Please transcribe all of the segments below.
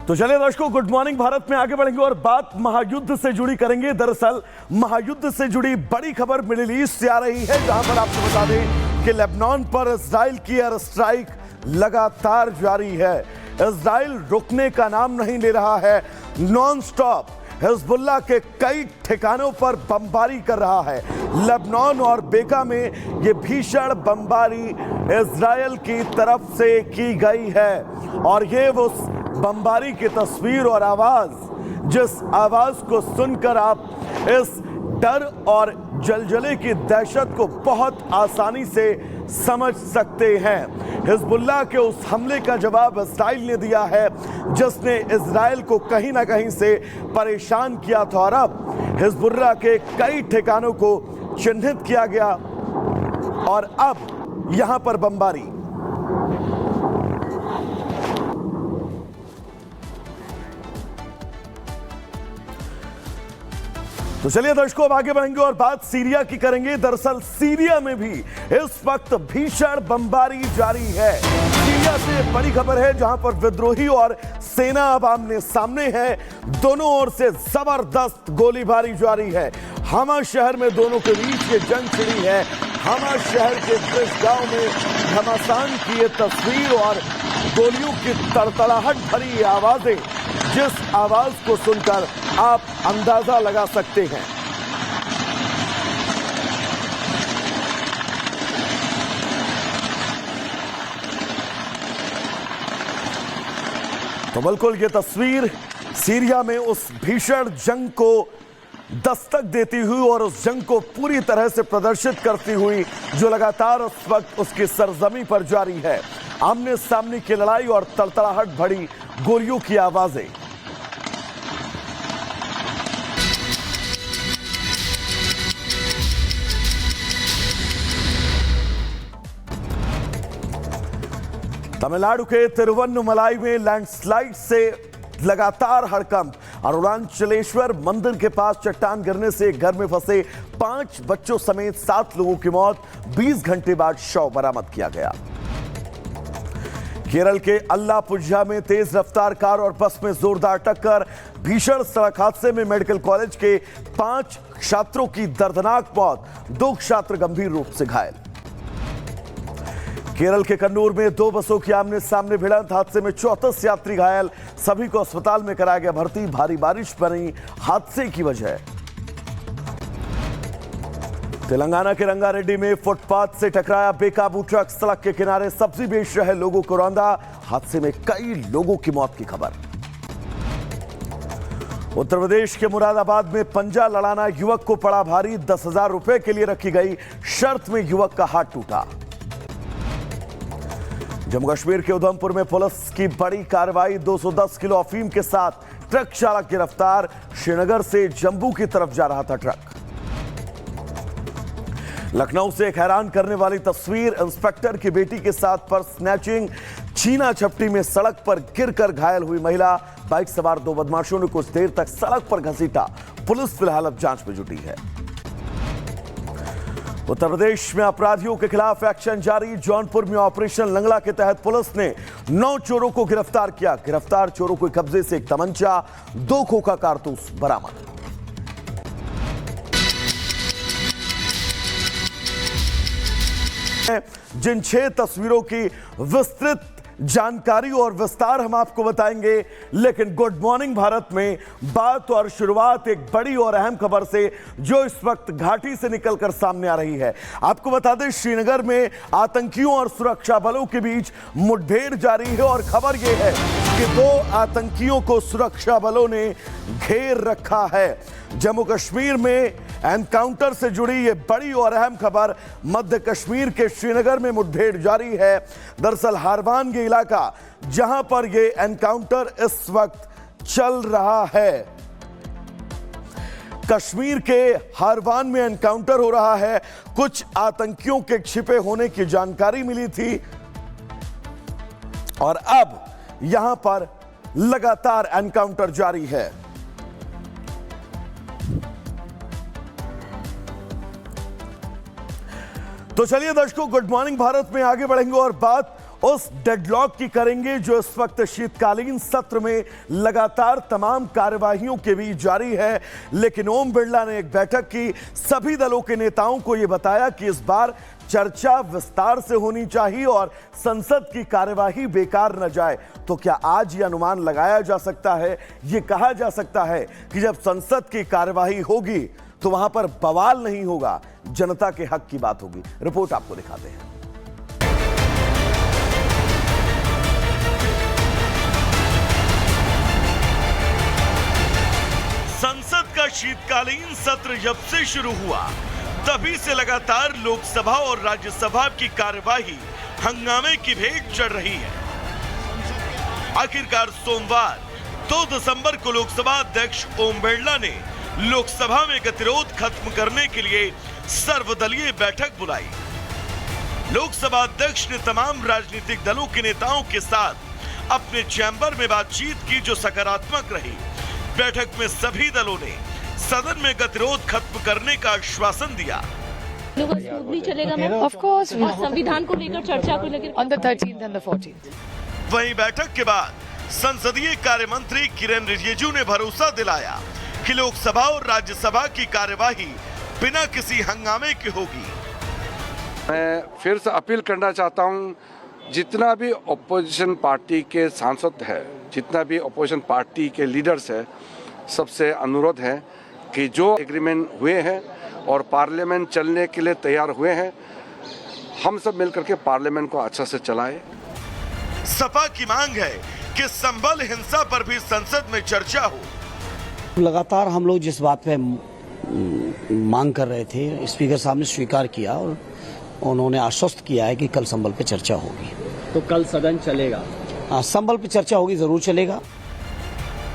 तो चलिए दर्शकों, गुड मॉर्निंग भारत में आगे बढ़ेंगे और बात महायुद्ध से जुड़ी करेंगे। दरअसल महायुद्ध से जुड़ी बड़ी खबर मिडिल ईस्ट से आ रही है, जहां पर आपको बता दें कि लेबनान पर इजराइल की एयर स्ट्राइक लगातार जारी है। इजराइल रुकने का नाम नहीं ले रहा है, नॉन स्टॉप हिजबुल्लाह के कई ठिकानों पर बमबारी कर रहा है। लेबनान और बेका में ये भीषण बमबारी इजराइल की तरफ से की गई है और ये वो बमबारी की तस्वीर और आवाज, जिस आवाज को सुनकर आप इस डर और जलजले की दहशत को बहुत आसानी से समझ सकते हैं। हिजबुल्लाह के उस हमले का जवाब इजराइल ने दिया है, जिसने इजराइल को कहीं ना कहीं से परेशान किया था और अब हिजबुल्लाह के कई ठिकानों को चिन्हित किया गया और अब यहां पर बमबारी। तो चलिए दर्शकों, अब आगे बढ़ेंगे और बात सीरिया की करेंगे। दरअसल सीरिया में भी इस वक्त भीषण बमबारी जारी है। सीरिया से बड़ी खबर है, जहां पर विद्रोही और सेना अब आमने सामने है। दोनों ओर से जबरदस्त गोलीबारी जारी है। हमा शहर में दोनों के बीच ये जंग छिड़ी है। हमा शहर के ब्रिज गांव में घमासान की ये तस्वीर और गोलियों की तड़तड़ाहट भरी आवाजें, जिस आवाज को सुनकर आप अंदाजा लगा सकते हैं। तो बिल्कुल ये तस्वीर सीरिया में उस भीषण जंग को दस्तक देती हुई और उस जंग को पूरी तरह से प्रदर्शित करती हुई, जो लगातार उस वक्त उसकी सरजमी पर जारी है। आमने सामने की लड़ाई और तड़तड़ाहट भरी गोलियों की आवाजें। तमिलनाडु के तिरुवन्नमलाई में लैंडस्लाइड से लगातार हड़कंप। अरुणाचलेश्वर मंदिर के पास चट्टान गिरने से घर में फंसे 5 बच्चों समेत 7 लोगों की मौत। 20 घंटे बाद शव बरामद किया गया। केरल के अल्लापुझा में तेज रफ्तार कार और बस में जोरदार टक्कर। भीषण सड़क हादसे में मेडिकल कॉलेज के 5 छात्रों की दर्दनाक मौत, 2 छात्र गंभीर रूप से घायल। केरल के कन्नूर में 2 बसों की आमने सामने भिड़ंत, हादसे में 34 यात्री घायल। सभी को अस्पताल में कराया गया भर्ती। भारी बारिश बनी हादसे की वजह। तेलंगाना के रंगारेड्डी में फुटपाथ से टकराया बेकाबू ट्रक। सड़क के किनारे सब्जी बेच रहे लोगों को रौंदा। हादसे में कई लोगों की मौत की खबर। उत्तर प्रदेश के मुरादाबाद में पंजा लड़ाना युवक को पड़ा भारी। 10,000 रुपए के लिए रखी गई शर्त में युवक का हाथ टूटा। जम्मू कश्मीर के उधमपुर में पुलिस की बड़ी कार्रवाई। 210 किलो अफीम के साथ ट्रक चालक गिरफ्तार। श्रीनगर से जम्मू की तरफ जा रहा था ट्रक। लखनऊ से एक हैरान करने वाली तस्वीर। इंस्पेक्टर की बेटी के साथ पर्स स्नैचिंग। छीना झपटी में सड़क पर गिरकर घायल हुई महिला। बाइक सवार 2 बदमाशों ने कुछ देर तक सड़क पर घसीटा। पुलिस फिलहाल अब जांच में जुटी है। उत्तर प्रदेश में अपराधियों के खिलाफ एक्शन जारी। जौनपुर में ऑपरेशन लंगड़ा के तहत पुलिस ने 9 चोरों को गिरफ्तार किया। गिरफ्तार चोरों को कब्जे से एक तमंचा, 2 खोखा कारतूस बरामद। जिन 6 तस्वीरों की विस्तृत जानकारी और विस्तार हम आपको बताएंगे, लेकिन गुड मॉर्निंग भारत में बात और शुरुआत एक बड़ी और अहम खबर से, जो इस वक्त घाटी से निकलकर सामने आ रही है। आपको बता दें, श्रीनगर में आतंकियों और सुरक्षा बलों के बीच मुठभेड़ जारी है और खबर यह है कि 2 आतंकियों को सुरक्षा बलों ने घेर रखा है। जम्मू कश्मीर में एनकाउंटर से जुड़ी ये बड़ी और अहम खबर। मध्य कश्मीर के श्रीनगर में मुठभेड़ जारी है। दरअसल हारवान ये इलाका, जहां पर ये एनकाउंटर इस वक्त चल रहा है। कश्मीर के हारवान में एनकाउंटर हो रहा है। कुछ आतंकियों के छिपे होने की जानकारी मिली थी और अब यहां पर लगातार एनकाउंटर जारी है। तो चलिए दर्शकों, गुड मॉर्निंग भारत में आगे बढ़ेंगे और बात उस डेडलॉक की करेंगे जो इस वक्त शीतकालीन सत्र में लगातार तमाम कार्यवाहियों के बीच जारी है। लेकिन ओम बिरला ने एक बैठक की, सभी दलों के नेताओं को यह बताया कि इस बार चर्चा विस्तार से होनी चाहिए और संसद की कार्यवाही बेकार न जाए। तो क्या आज यह अनुमान लगाया जा सकता है, यह कहा जा सकता है कि जब संसद की कार्यवाही होगी तो वहां पर बवाल नहीं होगा, जनता के हक की बात होगी? रिपोर्ट आपको दिखाते हैं। संसद का शीतकालीन सत्र जब से शुरू हुआ तभी से लगातार लोकसभा और राज्यसभा की कार्यवाही हंगामे की भेंट चढ़ रही है। आखिरकार सोमवार 2 दिसंबर को लोकसभा अध्यक्ष ओम बिरला ने लोकसभा में गतिरोध खत्म करने के लिए सर्वदलीय बैठक बुलाई। लोकसभा अध्यक्ष ने तमाम राजनीतिक दलों के नेताओं के साथ अपने चैम्बर में बातचीत की जो सकारात्मक रही। बैठक में सभी दलों ने सदन में गतिरोध खत्म करने का आश्वासन दिया। चलेगा मैम, ऑफ कोर्स, संविधान को लेकर चर्चा को लेकर on the 13th and the 14th। वहीं बैठक के बाद संसदीय कार्य मंत्री किरेन रिजिजू ने भरोसा दिलाया कि लोकसभा और राज्यसभा की कार्यवाही बिना किसी हंगामे के होगी। मैं फिर से अपील करना चाहता हूं, जितना भी अपोजिशन पार्टी के सांसद है, जितना भी अपोजिशन पार्टी के लीडर्स है, सबसे अनुरोध है कि जो एग्रीमेंट हुए हैं और पार्लियामेंट चलने के लिए तैयार हुए हैं, हम सब मिलकर के पार्लियामेंट को अच्छा से चलाएं। सपा की मांग है कि संभल हिंसा पर भी संसद में चर्चा हो। लगातार हम लोग जिस बात पे मांग कर रहे थे, स्पीकर साहब ने स्वीकार किया और उन्होंने आश्वस्त किया है कि कल संभल पे चर्चा होगी। तो कल सदन चलेगा? संभल पे चर्चा होगी, जरूर चलेगा।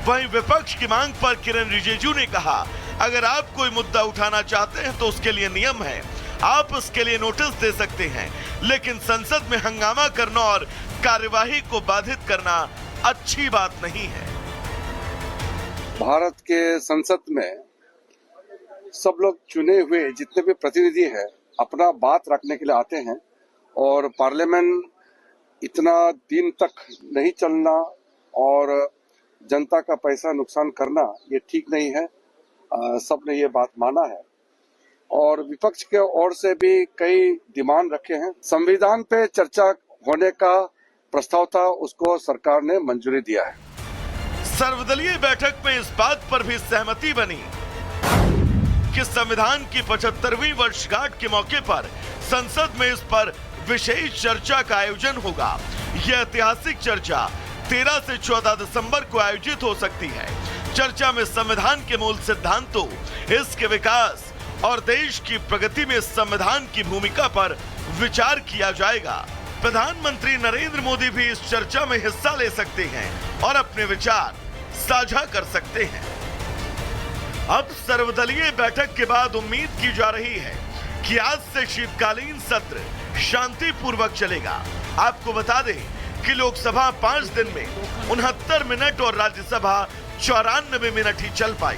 वहीं विपक्ष की मांग पर किरेन रिजिजू ने कहा, अगर आप कोई मुद्दा उठाना चाहते हैं तो उसके लिए नियम है, आप उसके लिए नोटिस दे सकते हैं, लेकिन संसद में हंगामा करना और कार्यवाही को बाधित करना अच्छी बात नहीं है। भारत के संसद में सब लोग चुने हुए जितने भी प्रतिनिधि हैं अपना बात रखने के लिए आते हैं और पार्लियामेंट इतना दिन तक नहीं चलना और जनता का पैसा नुकसान करना ये ठीक नहीं है। सबने ये बात माना है और विपक्ष के ओर से भी कई डिमांड रखे हैं। संविधान पे चर्चा होने का प्रस्ताव था, उसको सरकार ने मंजूरी दिया है। सर्वदलीय बैठक में इस बात पर भी सहमति बनी कि संविधान की 75वीं वर्षगांठ के मौके पर संसद में इस पर विशेष चर्चा का आयोजन होगा। यह ऐतिहासिक चर्चा 13 से 14 दिसंबर को आयोजित हो सकती है। चर्चा में संविधान के मूल सिद्धांतों, इसके विकास और देश की प्रगति में संविधान की भूमिका पर विचार किया जाएगा। प्रधानमंत्री नरेंद्र मोदी भी इस चर्चा में हिस्सा ले सकते हैं और अपने विचार साझा कर सकते हैं। अब सर्वदलीय बैठक के बाद उम्मीद की जा रही है कि आज से शीतकालीन सत्र शांतिपूर्वक चलेगा। आपको बता दें कि लोकसभा 5 दिन में 69 मिनट और राज्यसभा 94 मिनट ही चल पाई।